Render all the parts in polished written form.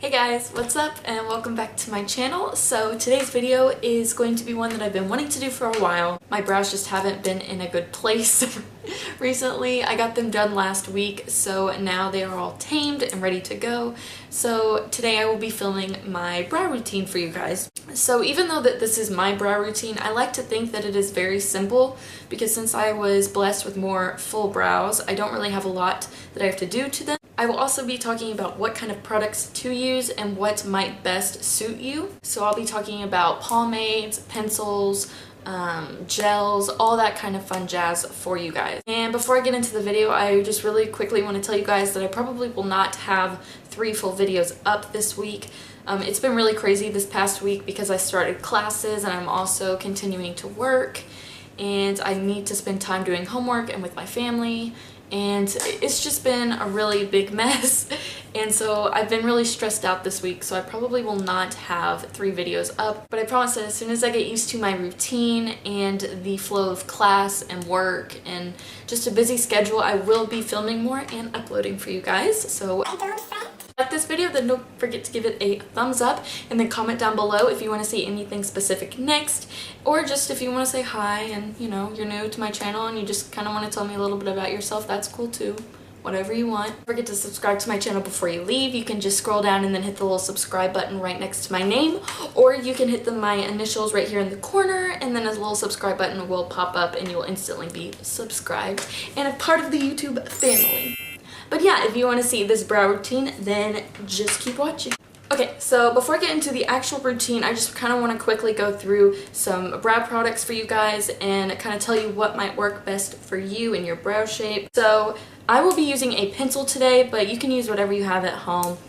Hey guys, what's up and welcome back to my channel. So today's video is going to be one that I've been wanting to do for a while. My brows just haven't been in a good place recently. I got them done last week, so now they are all tamed and ready to go. So today I will be filming my brow routine for you guys. So even though that this is my brow routine, I like to think that it is very simple because since I was blessed with more full brows, I don't really have a lot that I have to do to them. I will also be talking about what kind of products to use and what might best suit you. So I'll be talking about pomades, pencils, gels, all that kind of fun jazz for you guys. And before I get into the video, I just really quickly want to tell you guys that I probably will not have 3 full videos up this week. It's been really crazy this past week because I started classes and I'm also continuing to work and I need to spend time doing homework and with my family. And it's just been a really big mess, and so I've been really stressed out this week, so I probably will not have 3 videos up, but I promise that as soon as I get used to my routine and the flow of class and work and just a busy schedule, I will be filming more and uploading for you guys. So like this video, then don't forget to give it a thumbs up and then comment down below if you want to see anything specific next, or just if you want to say hi and you know you're new to my channel and you just kind of want to tell me a little bit about yourself. That's cool too. Whatever you want. Don't forget to subscribe to my channel before you leave. You can just scroll down and then hit the little subscribe button right next to my name, or you can hit my initials right here in the corner and then a little subscribe button will pop up and you will instantly be subscribed and a part of the YouTube family. But yeah, if you want to see this brow routine, then just keep watching. Okay, so before I get into the actual routine, I just kind of want to quickly go through some brow products for you guys and kind of tell you what might work best for you and your brow shape. So I will be using a pencil today, but you can use whatever you have at home.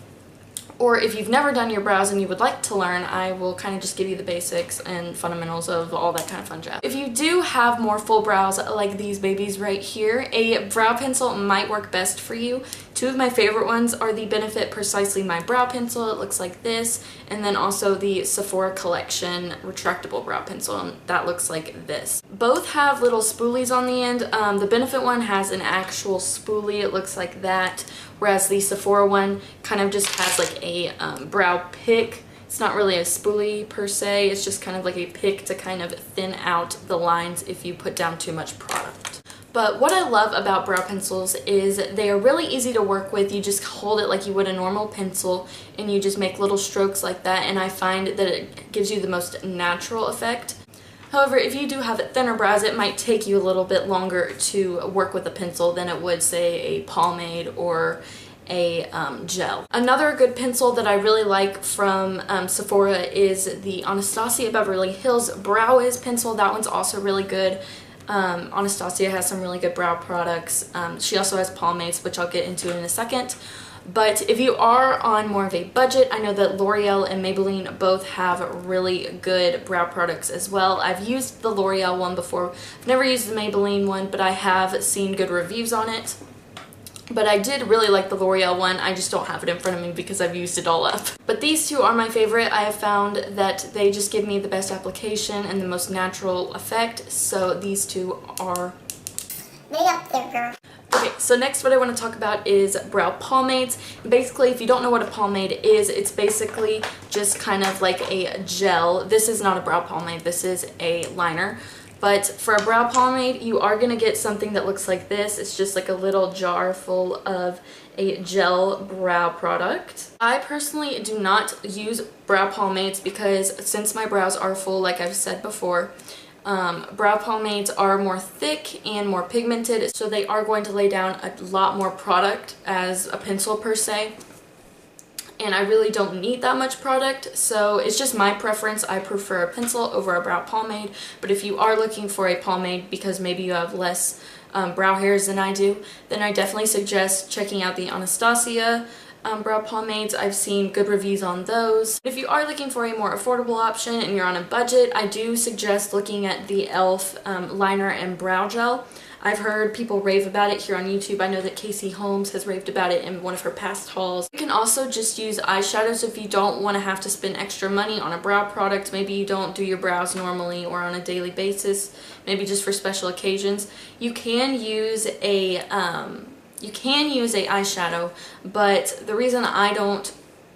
Or if you've never done your brows and you would like to learn, I will kind of just give you the basics and fundamentals of all that kind of fun jazz. If you do have more full brows like these babies right here, a brow pencil might work best for you. 2 of my favorite ones are the Benefit Precisely My Brow Pencil. It looks like this, and then also the Sephora Collection Retractable Brow Pencil, and that looks like this. Both have little spoolies on the end. The Benefit one has an actual spoolie. It looks like that, whereas the Sephora one kind of just has like a brow pick. It's not really a spoolie per se, it's just kind of like a pick to kind of thin out the lines if you put down too much product. But what I love about brow pencils is they are really easy to work with. You just hold it like you would a normal pencil and you just make little strokes like that, and I find that it gives you the most natural effect. However, if you do have thinner brows, it might take you a little bit longer to work with a pencil than it would, say, a pomade or a gel. Another good pencil that I really like from Sephora is the Anastasia Beverly Hills Brow Is pencil. That one's also really good. Anastasia has some really good brow products. She also has pomades, which I'll get into in a second. But if you are on more of a budget, I know that L'Oreal and Maybelline both have really good brow products as well. I've used the L'Oreal one before. I've never used the Maybelline one, but I have seen good reviews on it. But I did really like the L'Oreal one. I just don't have it in front of me because I've used it all up. But these 2 are my favorite. I have found that they just give me the best application and the most natural effect. So these 2 are way up there, girl. Okay, so next what I want to talk about is brow pomades. Basically, if you don't know what a pomade is, it's basically just kind of like a gel. This is not a brow pomade, this is a liner. But for a brow pomade, you are going to get something that looks like this. It's just like a little jar full of a gel brow product. I personally do not use brow pomades because since my brows are full, like I've said before, brow pomades are more thick and more pigmented, so they are going to lay down a lot more product as a pencil per se. And I really don't need that much product, so it's just my preference. I prefer a pencil over a brow pomade, but if you are looking for a pomade because maybe you have less brow hairs than I do, then I definitely suggest checking out the Anastasia brow pomades. I've seen good reviews on those. If you are looking for a more affordable option and you're on a budget, I do suggest looking at the e.l.f. liner and brow gel. I've heard people rave about it here on YouTube. I know that Casey Holmes has raved about it in one of her past hauls. You can also just use eyeshadows if you don't want to have to spend extra money on a brow product. Maybe you don't do your brows normally or on a daily basis, maybe just for special occasions. You can use a eyeshadow, but the reason I don't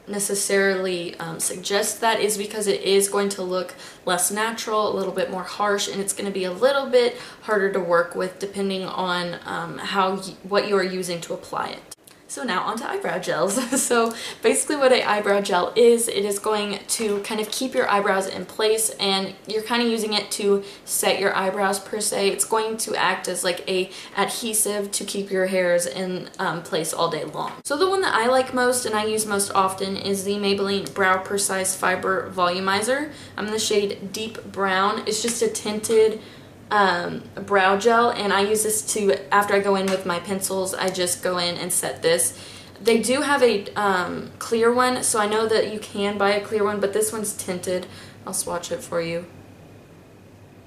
necessarily suggest that is because it is going to look less natural, a little bit more harsh, and it's going to be a little bit harder to work with depending on what you are using to apply it. So now onto eyebrow gels. So basically what an eyebrow gel is, it is going to kind of keep your eyebrows in place, and you're kind of using it to set your eyebrows per se. It's going to act as like a adhesive to keep your hairs in place all day long. So the one that I like most and I use most often is the Maybelline Brow Precise Fiber Volumizer. I'm in the shade Deep Brown. It's just a tinted brow gel, and I use this to, after I go in with my pencils, I just go in and set this. They do have a clear one, so I know that you can buy a clear one, but this one's tinted. I'll swatch it for you.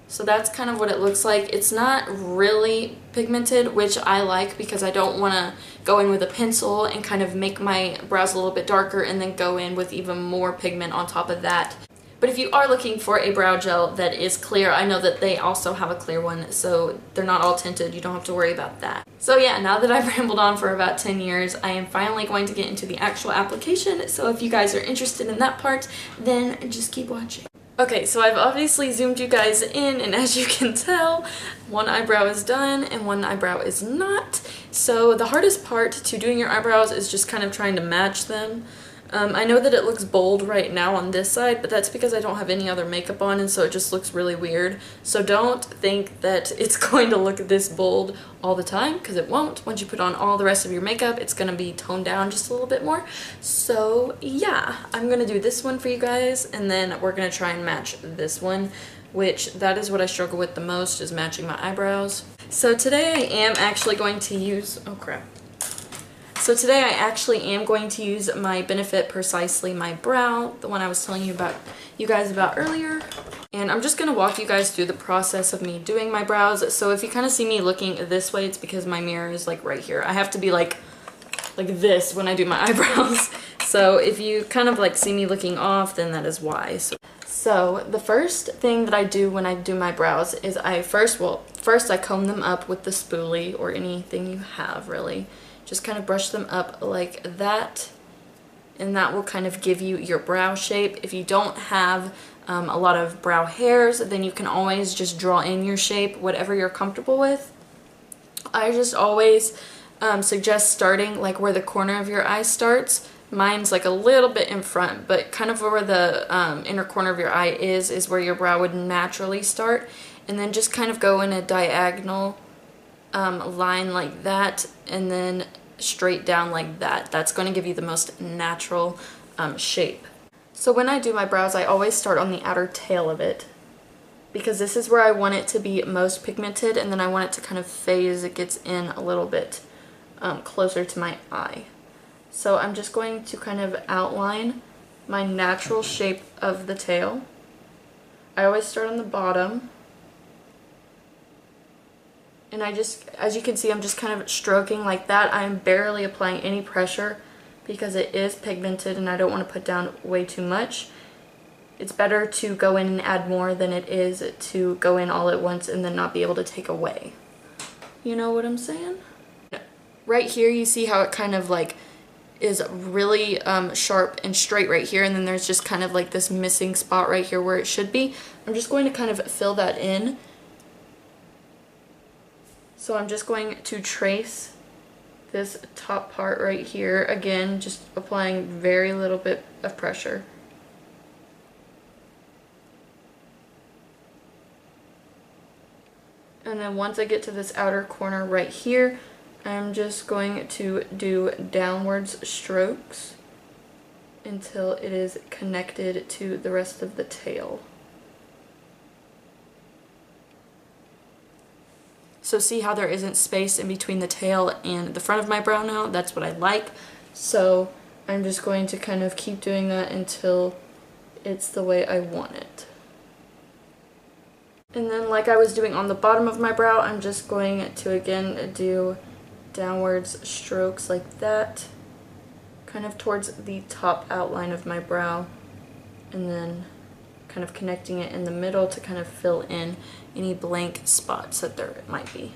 So that's kind of what it looks like. It's not really pigmented, which I like because I don't want to go in with a pencil and kind of make my brows a little bit darker and then go in with even more pigment on top of that. But if you are looking for a brow gel that is clear, I know that they also have a clear one, so they're not all tinted. You don't have to worry about that. So yeah, now that I've rambled on for about 10 years, I am finally going to get into the actual application. So if you guys are interested in that part, then just keep watching. Okay, so I've obviously zoomed you guys in, and as you can tell, one eyebrow is done and one eyebrow is not. So the hardest part to doing your eyebrows is just kind of trying to match them. I know that it looks bold right now on this side, but that's because I don't have any other makeup on, and so it just looks really weird. So don't think that it's going to look this bold all the time, because it won't. Once you put on all the rest of your makeup, it's going to be toned down just a little bit more. So yeah, I'm going to do this one for you guys, and then we're going to try and match this one, which that is what I struggle with the most, is matching my eyebrows. So today I am actually going to use, oh crap. So today I actually am going to use my Benefit Precisely My Brow, the one I was telling you guys about earlier. And I'm just going to walk you guys through the process of me doing my brows. So if you kind of see me looking this way, it's because my mirror is like right here. I have to be like this when I do my eyebrows. So if you kind of like see me looking off, then that is why. So the first thing that I do when I do my brows is first I comb them up with the spoolie or anything you have really. Just kind of brush them up like that, and that will kind of give you your brow shape. If you don't have a lot of brow hairs, then you can always just draw in your shape, whatever you're comfortable with. I just always suggest starting like where the corner of your eye starts. Mine's like a little bit in front, but kind of where the inner corner of your eye is where your brow would naturally start, and then just kind of go in a diagonal line like that, and then straight down like that. That's going to give you the most natural shape. So when I do my brows, I always start on the outer tail of it, because this is where I want it to be most pigmented, and then I want it to kind of fade as it gets in a little bit closer to my eye. So I'm just going to kind of outline my natural shape of the tail. I always start on the bottom. And I just, as you can see, I'm just kind of stroking like that. I'm barely applying any pressure because it is pigmented and I don't want to put down way too much. It's better to go in and add more than it is to go in all at once and then not be able to take away. You know what I'm saying? Right here you see how it kind of like is really sharp and straight right here, and then there's just kind of like this missing spot right here where it should be. I'm just going to kind of fill that in. So I'm just going to trace this top part right here, again just applying very little bit of pressure. And then once I get to this outer corner right here, I'm just going to do downwards strokes until it is connected to the rest of the tail. So see how there isn't space in between the tail and the front of my brow now? That's what I like. So I'm just going to kind of keep doing that until it's the way I want it. And then like I was doing on the bottom of my brow, I'm just going to again do downwards strokes like that, kind of towards the top outline of my brow, and then kind of connecting it in the middle to kind of fill in any blank spots that there might be.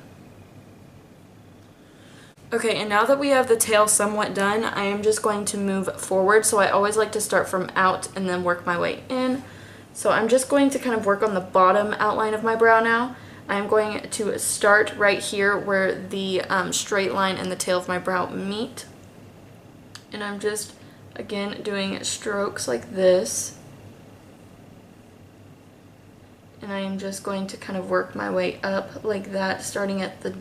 Okay, and now that we have the tail somewhat done, I am just going to move forward. So I always like to start from out and then work my way in. So I'm just going to kind of work on the bottom outline of my brow now. I'm going to start right here where the straight line and the tail of my brow meet. And I'm just, again, doing strokes like this. And I am just going to kind of work my way up like that, starting at the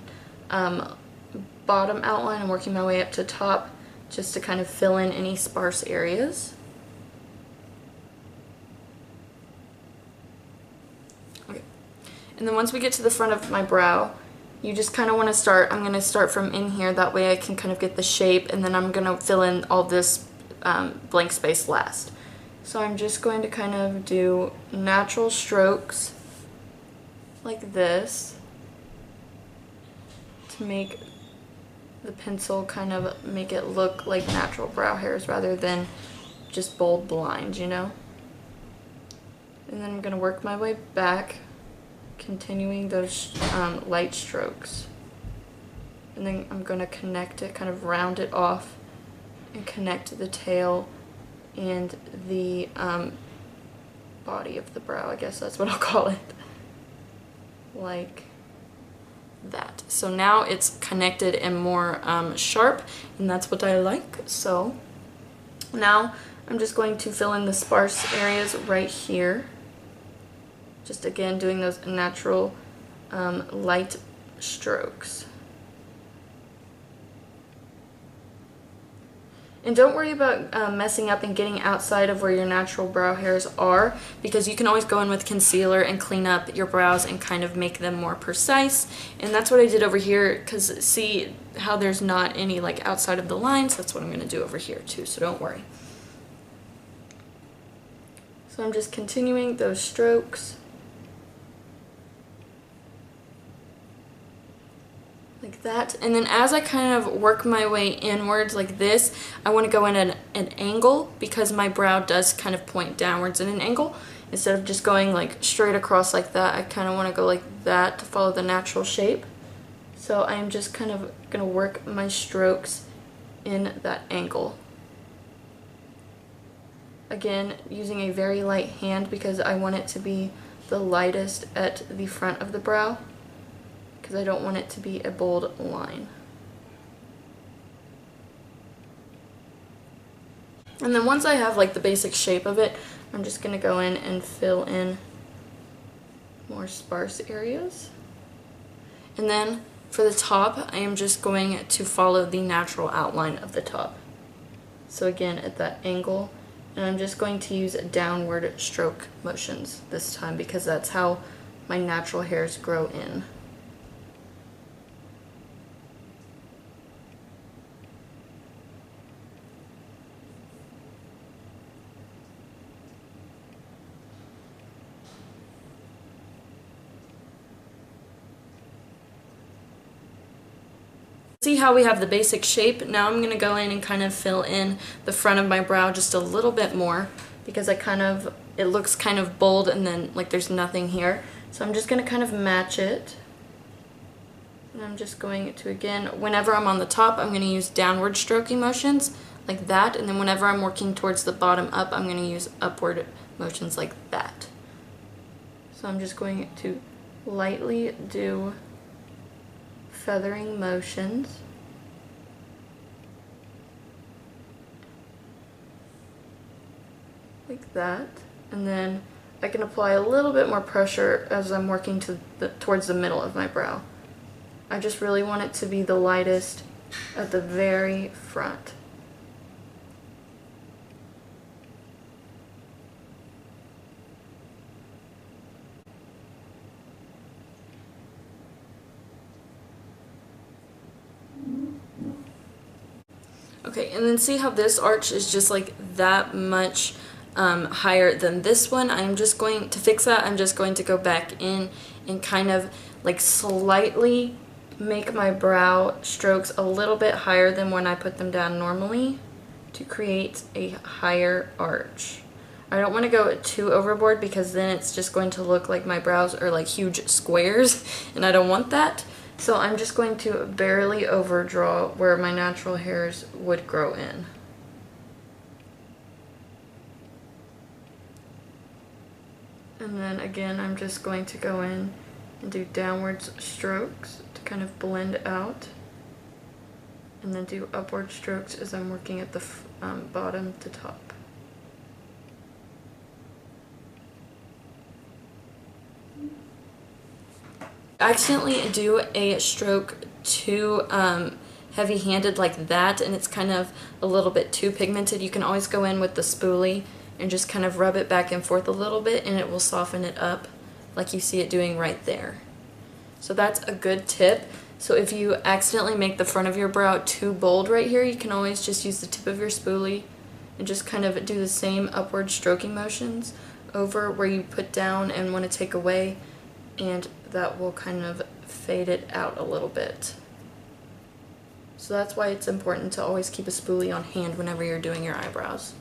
bottom outline and working my way up to top, just to kind of fill in any sparse areas. Okay. And then once we get to the front of my brow, you just kind of want to start, I'm going to start from in here, that way I can kind of get the shape, and then I'm going to fill in all this blank space last. So I'm just going to kind of do natural strokes like this to make the pencil kind of make it look like natural brow hairs rather than just bold lines, you know? And then I'm going to work my way back, continuing those light strokes. And then I'm going to connect it, kind of round it off and connect the tail and the body of the brow, I guess that's what I'll call it, like that. So now it's connected and more sharp, and that's what I like. So now I'm just going to fill in the sparse areas right here, just again doing those natural light strokes. And don't worry about messing up and getting outside of where your natural brow hairs are, because you can always go in with concealer and clean up your brows and kind of make them more precise. And that's what I did over here, because see how there's not any like outside of the lines? That's what I'm going to do over here too, so don't worry. So I'm just continuing those strokes like that, and then as I kind of work my way inwards like this, I want to go in at an angle, because my brow does kind of point downwards in an angle. Instead of just going like straight across like that, I kind of want to go like that to follow the natural shape. So I am just kind of going to work my strokes in that angle. Again, using a very light hand, because I want it to be the lightest at the front of the brow, because I don't want it to be a bold line. And then once I have like the basic shape of it, I'm just going to go in and fill in more sparse areas. And then for the top, I am just going to follow the natural outline of the top. So again, at that angle, and I'm just going to use downward stroke motions this time, because that's how my natural hairs grow in. See how we have the basic shape? Now I'm going to go in and kind of fill in the front of my brow just a little bit more, because it looks kind of bold and then like there's nothing here. So I'm just going to kind of match it. And I'm just going to, again, whenever I'm on the top, I'm going to use downward stroking motions like that, and then whenever I'm working towards the bottom up, I'm going to use upward motions like that. So I'm just going to lightly do feathering motions. Like that. And then I can apply a little bit more pressure as I'm working towards the middle of my brow. I just really want it to be the lightest at the very front. Okay, and then see how this arch is just like that much higher than this one. I'm just going to fix that. I'm just going to go back in and kind of like slightly make my brow strokes a little bit higher than when I put them down normally to create a higher arch. I don't want to go too overboard, because then it's just going to look like my brows are like huge squares, and I don't want that. So I'm just going to barely overdraw where my natural hairs would grow in. And then again, I'm just going to go in and do downwards strokes to kind of blend out. And then do upward strokes as I'm working at the bottom to top. I accidentally do a stroke too heavy-handed like that, and it's kind of a little bit too pigmented. You can always go in with the spoolie and just kind of rub it back and forth a little bit, and it will soften it up like you see it doing right there. So that's a good tip. So if you accidentally make the front of your brow too bold right here, you can always just use the tip of your spoolie and just kind of do the same upward stroking motions over where you put down and want to take away, and that will kind of fade it out a little bit. So that's why it's important to always keep a spoolie on hand whenever you're doing your eyebrows.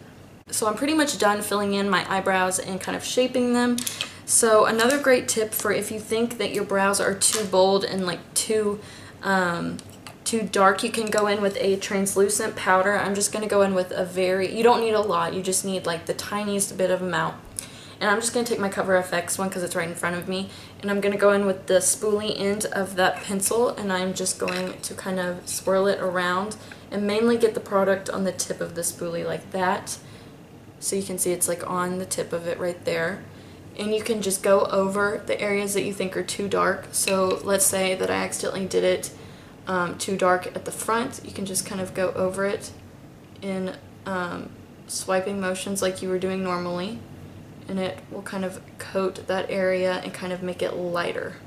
So I'm pretty much done filling in my eyebrows and kind of shaping them. So another great tip for if you think that your brows are too bold and like too dark, you can go in with a translucent powder. I'm just going to go in with a you don't need a lot, you just need like the tiniest bit of amount. And I'm just going to take my Cover FX one because it's right in front of me, and I'm going to go in with the spoolie end of that pencil, and I'm just going to kind of swirl it around and mainly get the product on the tip of the spoolie like that. So you can see it's like on the tip of it right there. And you can just go over the areas that you think are too dark. So let's say that I accidentally did it too dark at the front. You can just kind of go over it in swiping motions like you were doing normally, and it will kind of coat that area and kind of make it lighter.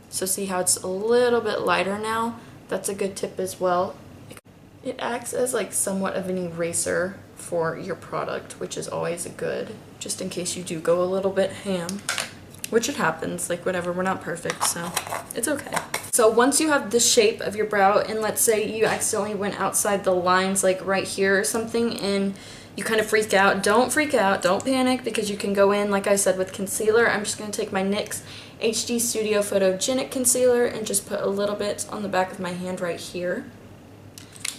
So see how it's a little bit lighter now? That's a good tip as well. It acts as like somewhat of an eraser for your product, which is always good, just in case you do go a little bit ham, which it happens, like whatever, we're not perfect, so it's okay. So once you have the shape of your brow, and let's say you accidentally went outside the lines like right here or something, and you kind of freak out, don't freak out, don't panic, because you can go in, like I said, with concealer. I'm just going to take my NYX HD Studio Photogenic Concealer and just put a little bit on the back of my hand right here.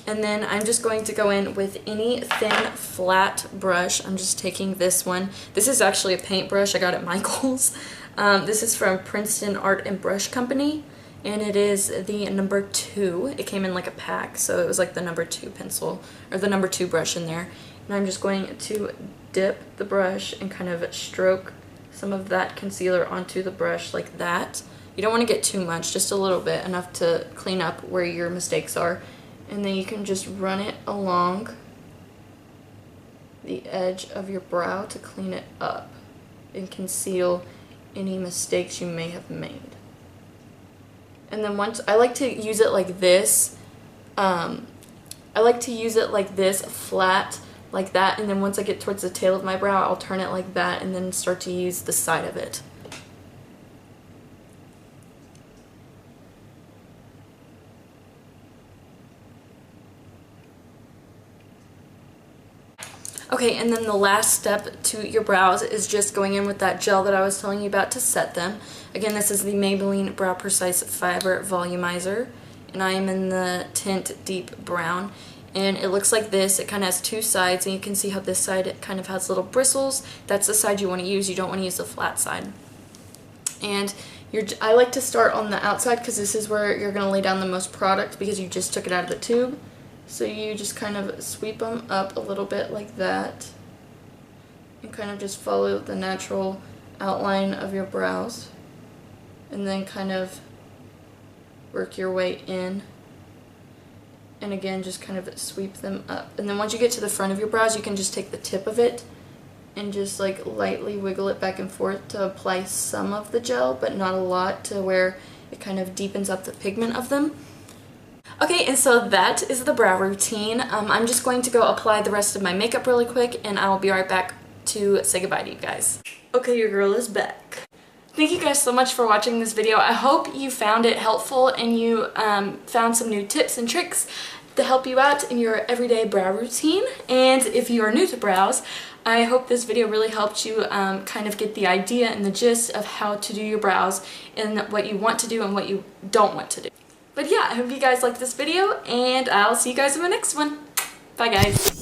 And then I'm just going to go in with any thin, flat brush. I'm just taking this one. This is actually a paintbrush I got at Michael's. This is from Princeton Art and Brush Company, and it is the number 2. It came in like a pack, so it was like the number 2 pencil, or the number 2 brush in there. And I'm just going to dip the brush and kind of stroke some of that concealer onto the brush like that. You don't want to get too much, just a little bit, enough to clean up where your mistakes are. And then you can just run it along the edge of your brow to clean it up and conceal any mistakes you may have made. And then once, I like to use it like this. I like to use it like this, flat, like that, and then once I get towards the tail of my brow, I'll turn it like that and then start to use the side of it. Okay, and then the last step to your brows is just going in with that gel that I was telling you about to set them. Again, this is the Maybelline Brow Precise Fiber Volumizer, and I am in the tint Deep Brown. And it looks like this. It kind of has 2 sides, and you can see how this side kind of has little bristles. That's the side you want to use. You don't want to use the flat side. And I like to start on the outside because this is where you're going to lay down the most product because you just took it out of the tube. So you just kind of sweep them up a little bit like that and kind of just follow the natural outline of your brows, and then kind of work your way in. And again, just kind of sweep them up. And then once you get to the front of your brows, you can just take the tip of it and just like lightly wiggle it back and forth to apply some of the gel, but not a lot, to where it kind of deepens up the pigment of them. Okay, and so that is the brow routine. I'm just going to go apply the rest of my makeup really quick, and I will be right back to say goodbye to you guys. Okay, your girl is back. Thank you guys so much for watching this video. I hope you found it helpful and you found some new tips and tricks to help you out in your everyday brow routine. And if you are new to brows, I hope this video really helped you kind of get the idea and the gist of how to do your brows and what you want to do and what you don't want to do. But yeah, I hope you guys liked this video, and I'll see you guys in my next one. Bye guys.